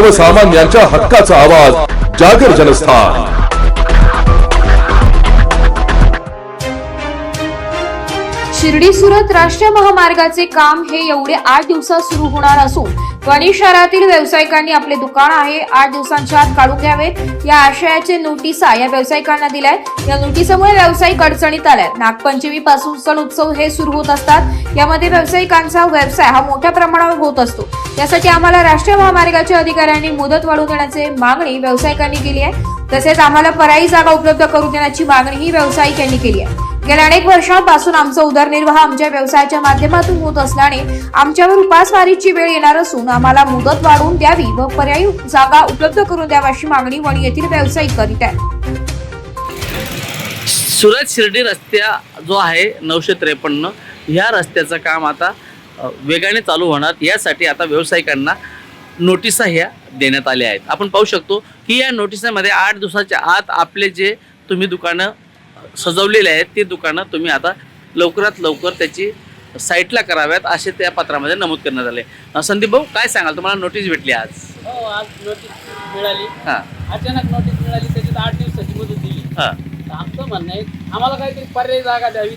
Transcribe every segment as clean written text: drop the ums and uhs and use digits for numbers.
सर्वसामान्यांच्या हक्काचा आवाज जागर जनस्थान। शिर्डी सुरत राष्ट्रीय महामार्गाचे काम हे एवढे 8 दिवसात सुरू होणार असून वणी शहरातील व्यावसायिकांनी आपले दुकान आहे 8 दिवसांच्या आत काढून घ्यावेत या आशयाचे नोटिसा या व्यावसायिकांना दिल्यात। या नोटिसामुळे व्यावसायिक अडचणीत आल्यात। नागपंचमी पासून सण उत्सव हे सुरू होत असतात। यामध्ये व्यावसायिकांचा व्यवसाय हा मोठ्या प्रमाणावर होत असतो। यासाठी आम्हाला राष्ट्रीय महामार्गाच्या अधिकाऱ्यांनी मुदत वाढवून देण्याची मागणी व्यावसायिकांनी केली आहे। तसेच आम्हाला पर्यायी जागा उपलब्ध करून देण्याची मागणीही व्यावसायिकांनी केली आहे। गेल्या अनेक वर्षांपासून आमचा उदरनिर्वाह आमच्या व्यवसायाच्या माध्यमातून होत असल्याने आमच्यावर उपासमारीची वेळ येणार असून आम्हाला मुदत वाढवून द्यावी व पर्यायी जागा उपलब्ध करून द्यावी अशी मागणी वणी येथील व्यावसायिक करीत आहेत। सुरत शिर्डी रस्ता जो आहे 953 ह्या रस्त्याचं काम आता वेगाने चालू होणार। यासाठी आता व्यावसायिकांना नोटिसा ह्या देण्यात आल्या आहेत। आपण पाहू शकतो की या नोटिसामध्ये 8 दिवसाच्या आत आपले जे तुम्ही दुकानं सजवलेले आहेत ते दुकानं तुम्ही आता लवकरात लवकर त्याची साईटला कराव्यात असे त्या पत्रामध्ये नमूद करण्यात आले। संदीप भाऊ काय सांगाल, तुम्हाला नोटीस भेटली आज? हो, आज नोटीस मिळाली। हां, अचानक नोटीस मिळाली, त्याच्यात 8 दिवसाची मुदत दिली। हां, आमचं म्हणणं आहे आम्हाला काहीतरी पर्यायी जागा द्यावी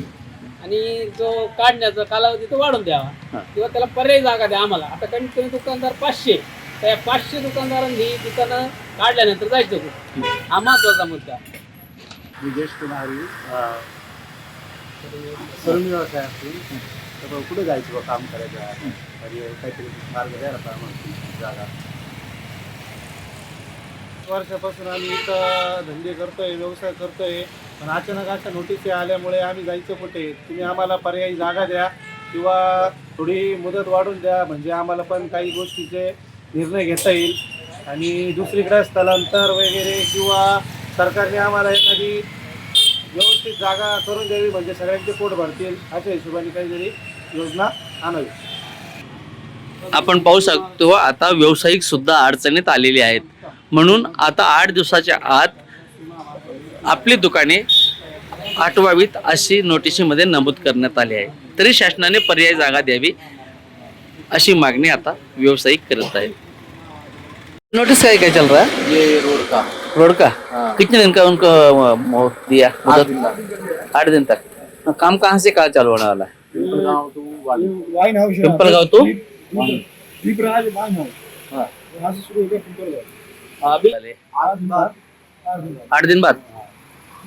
आणि जो काढण्याचा कालावधी तो वाढून द्यावा किंवा त्याला पर्यायी जागा द्या आम्हाला। आता कमीत कमी दुकानदार 500, त्या 500 दुकानदारांनी दुकानं काढल्यानंतर जायचं कुठं, हा महत्वाचा मुद्दा। ज्येष्ठ नागरिक तरुण व्यवसाय असतील तर कुठे जायचं बा काम करायचं आणि काहीतरी मार्ग द्यायला पाहिजे जागा। वर्षापासून आम्ही इथं धंदे करतोय, व्यवसाय करतोय, पण अचानक अशा नोटीस आल्यामुळे आम्ही जायचं कुठे? तुम्ही आम्हाला पर्यायी जागा द्या किंवा थोडी मुदत वाढून द्या, म्हणजे आम्हाला पण काही गोष्टीचे निर्णय घेता येईल आणि दुसरीकडे स्थलांतर वगैरे किंवा सरकारने आम्हाला एखादी व्यवस्थित जागा करून द्यावी, म्हणजे सगळ्यांचे पोट भरतील अशा हिशोबाने काहीतरी योजना आणावी। आपण पाहू शकतो आता व्यावसायिक सुद्धा अडचणीत आलेले आहेत, म्हणून आता 8 दिवसाच्या आत आपली दुकाने आठवावीत अशी नोटिशीमध्ये नमूद करण्यात आली आहे। तरी शासनाने पर्यायी जागा द्यावी अशी मागणी आता व्यावसायिक करत आहेत। नोटिस क्या चल रहा है? ये रोड का हाँ। कितने दिन का उनको दिया? 8 दिन तक। काम कहाँ से कहाँ चालू होने वाला है? पिंपलगांव तो अभी 8 दिन बाद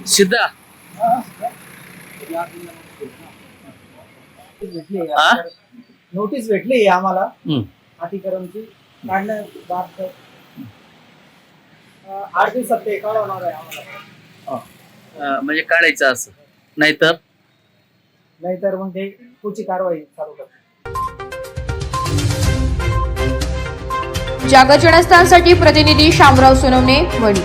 सीधा। नोटीस भेटली आम्हाला अतिक्रमणची काढण्या 8 दिवसात ते काढवणार आहे आम्हाला। म्हणजे काढायचं असं, नाहीतर मग ते पुढची कारवाई चालू करते। जागर जनस्थानसाठी प्रतिनिधी शामराव सोनवणे, वणी।